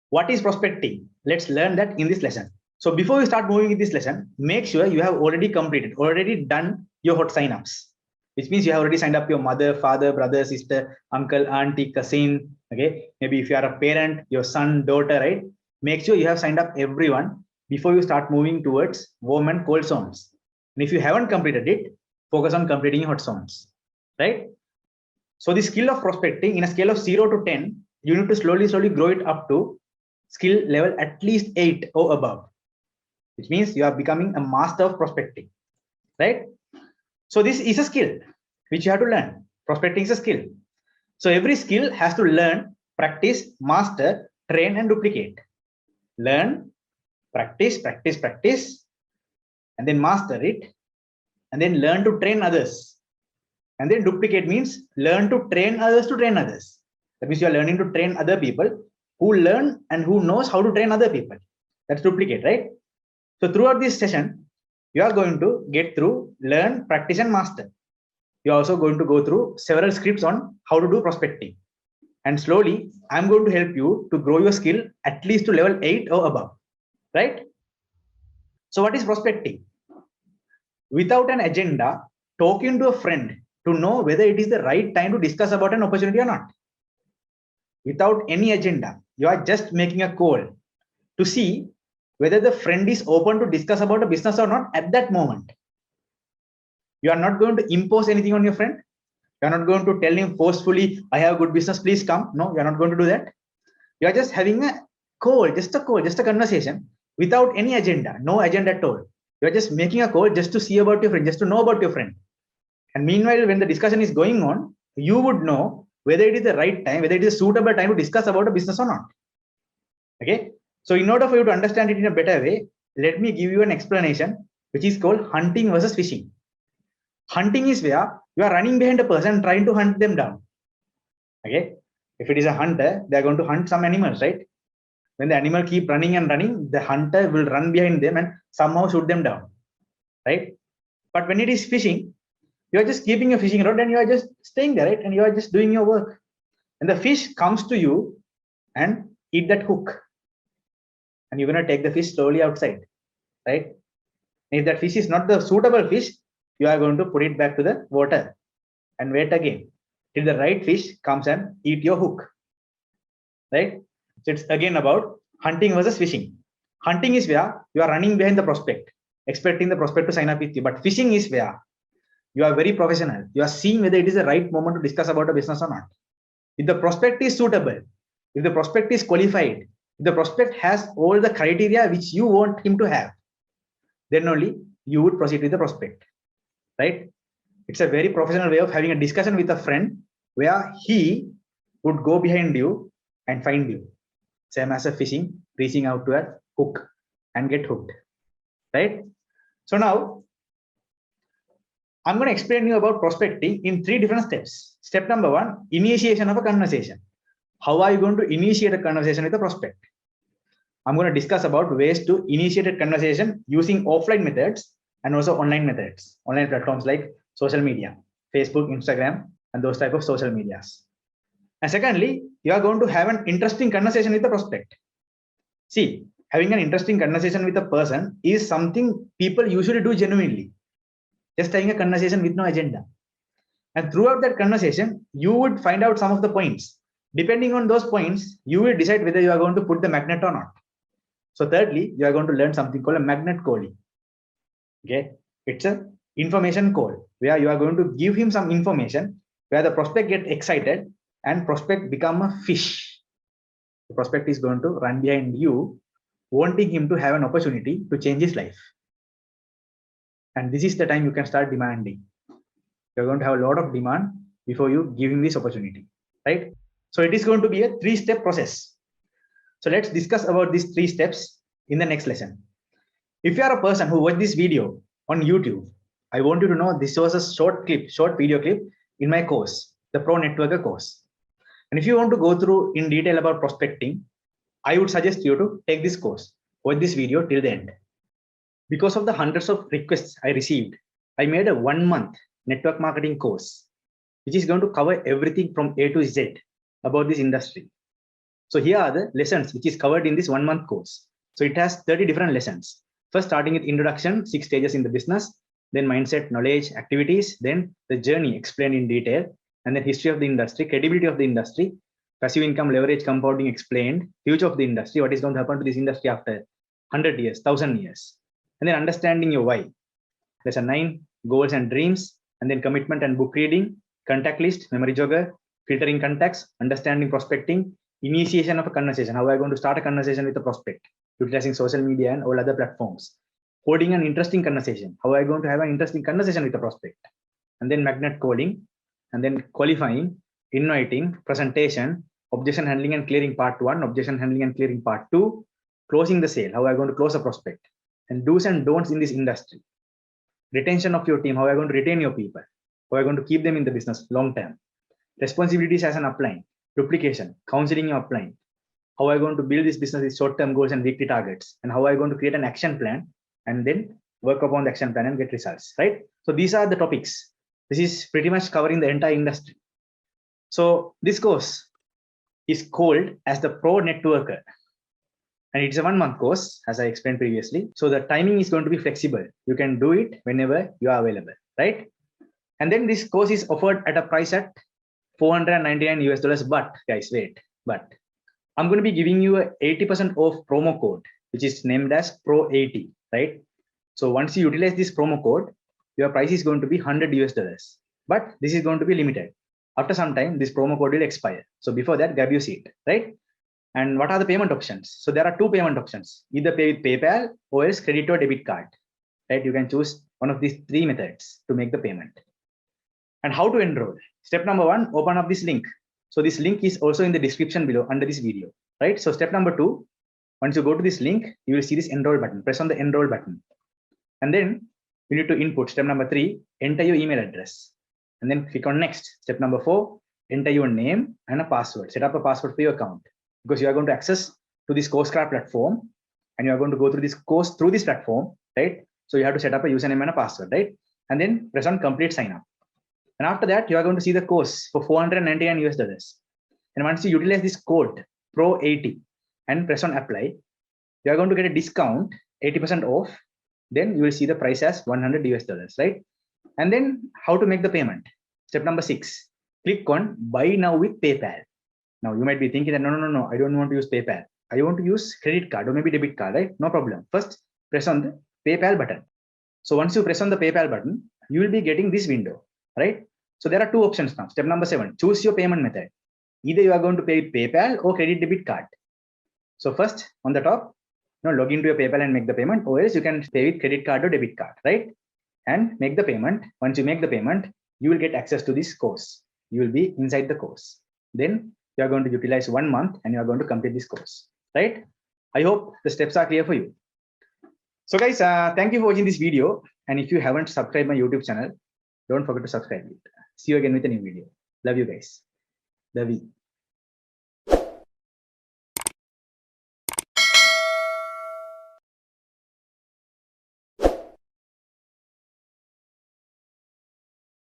What is prospecting? Let's learn that in this lesson. So before we start moving in this lesson, make sure you have already done your hot signups, which means you have already signed up your mother, father, brother, sister, uncle, auntie, cousin. Okay, maybe if you are a parent, your son, daughter, right? Make sure you have signed up everyone before you start moving towards warm and cold zones. And if you haven't completed it, focus on completing hot zones, right? So the skill of prospecting in a scale of 0 to 10, you need to slowly grow it up to skill level at least 8 or above, which means you are becoming a master of prospecting, right? So this is a skill which you have to learn. Prospecting is a skill. So every skill has to learn, practice, master, train, and duplicate. Learn, practice, and then master it, and then learn to train others. And then duplicate means learn to train others to train others. That means you are learning to train other people who learn and who knows how to train other people. That's duplicate, right? So throughout this session, you are going to get through learn, practice, and master. You're also going to go through several scripts on how to do prospecting. And slowly, I'm going to help you to grow your skill at least to level 8 or above, right? So what is prospecting? Without an agenda, talking to a friend to know whether it is the right time to discuss about an opportunity or not. Without any agenda, you are just making a call to see whether the friend is open to discuss about a business or not at that moment. You are not going to impose anything on your friend. You are not going to tell him forcefully, I have good business, please come. No, you are not going to do that. You are just having a call, just a conversation without any agenda, no agenda at all. You are just making a call just to see about your friend, just to know about your friend. And meanwhile, when the discussion is going on, you would know whether it is the right time, whether it is a suitable time to discuss about a business or not. Okay. So in order for you to understand it in a better way, let me give you an explanation, which is called hunting versus fishing. Hunting is where you are running behind a person trying to hunt them down. Okay. If it is a hunter, they are going to hunt some animals, right? When the animal keep running and running, the hunter will run behind them and somehow shoot them down, right? But when it is fishing, you are just keeping a fishing rod and you are just staying there, right? And you are just doing your work. And the fish comes to you and eat that hook. And you're going to take the fish slowly outside, right? And if that fish is not the suitable fish, you are going to put it back to the water and wait again till the right fish comes and eat your hook, right? So it's again about hunting versus fishing. Hunting is where you are running behind the prospect, expecting the prospect to sign up with you. But fishing is where you are very professional. You are seeing whether it is the right moment to discuss about a business or not. If the prospect is suitable, if the prospect is qualified, if the prospect has all the criteria which you want him to have, then only you would proceed with the prospect, right? It's a very professional way of having a discussion with a friend where he would go behind you and find you. Same as a fishing, reaching out to a hook and get hooked, right? So now I'm going to explain you about prospecting in 3 different steps. Step number 1, initiation of a conversation. How are you going to initiate a conversation with a prospect? I'm going to discuss about ways to initiate a conversation using offline methods and also online methods, online platforms like social media, Facebook, Instagram, and those type of social medias. And secondly, you are going to have an interesting conversation with the prospect. See, having an interesting conversation with a person is something people usually do genuinely. Just having a conversation with no agenda. And throughout that conversation, you would find out some of the points. Depending on those points, you will decide whether you are going to put the magnet or not. So thirdly, you are going to learn something called a magnet calling. Okay, it's an information call where you are going to give him some information where the prospect gets excited and prospect become a fish. The prospect is going to run behind you, wanting him to have an opportunity to change his life. And this is the time you can start demanding. You're going to have a lot of demand before you give him this opportunity, right? So it is going to be a 3-step process. So let's discuss about these 3 steps in the next lesson. If you are a person who watched this video on YouTube, I want you to know this was a short video clip in my course, the Pro Networker course. And if you want to go through in detail about prospecting, I would suggest you to take this course, watch this video till the end. Because of the hundreds of requests I received, I made a 1-month network marketing course, which is going to cover everything from A to Z about this industry. So here are the lessons which is covered in this 1 month course. So it has 30 different lessons. First, starting with introduction, 6 stages in the business, then mindset, knowledge, activities, then the journey explained in detail, and then history of the industry, credibility of the industry, passive income, leverage, compounding explained, future of the industry, what is going to happen to this industry after 100 years, 1000 years, and then understanding your why. Lesson 9, goals and dreams, and then commitment and book reading, contact list, memory jogger, filtering contacts, understanding prospecting, initiation of a conversation, how I'm going to start a conversation with a prospect, utilizing social media and all other platforms, holding an interesting conversation, how I'm going to have an interesting conversation with a prospect, and then magnet coding, and then qualifying, inviting, presentation, objection handling and clearing part 1, objection handling and clearing part 2, closing the sale, how I'm going to close a prospect, and do's and don'ts in this industry, retention of your team, how I'm going to retain your people, how I'm going to keep them in the business long term, responsibilities as an upline, duplication, counseling your upline, how I'm going to build this business with short-term goals and weekly targets, and how I'm going to create an action plan and then work upon the action plan and get results, right? So these are the topics. This is pretty much covering the entire industry. So this course is called as the Pro Networker, and it's a 1 month course, as I explained previously. So the timing is going to be flexible. You can do it whenever you are available, right? And then this course is offered at a price at $499 but guys, wait, but I'm going to be giving you a 80% off promo code, which is named as Pro80, right? So once you utilize this promo code, your price is going to be $100, but this is going to be limited. After some time, this promo code will expire. So before that, grab your seat, right? And what are the payment options? So there are 2 payment options, either pay with PayPal or else credit or debit card, right? You can choose one of these 3 methods to make the payment. And how to enroll? Step number 1, open up this link. So this link is also in the description below under this video, right? So step number 2, once you go to this link, you will see this enroll button. Press on the enroll button. And then you need to input. Step number 3, enter your email address. And then click on next. Step number 4, enter your name and a password. Set up a password for your account, because you are going to access to this CourseCraft platform and you are going to go through this course through this platform, right? So you have to set up a username and a password, right? And then press on complete sign up. And after that, you are going to see the course for $499. And once you utilize this code Pro80 and press on apply, you are going to get a discount 80% off. Then you will see the price as $100, right? And then how to make the payment? Step number 6, click on buy now with PayPal. Now you might be thinking that no, I don't want to use PayPal. I want to use credit card or maybe debit card, right? No problem. First, press on the PayPal button. So once you press on the PayPal button, you will be getting this window, right? So there are 2 options now. Step number 7, choose your payment method. Either you are going to pay with PayPal or credit debit card. So first on the top, log into your PayPal and make the payment, or else you can pay with credit card or debit card, right? And make the payment. Once you make the payment, you will get access to this course. You will be inside the course. Then you are going to utilize 1 month and you are going to complete this course, right? I hope the steps are clear for you. So guys, thank you for watching this video. And if you haven't subscribed my YouTube channel, don't forget to subscribe. See you again with a new video. Love you guys. Love you.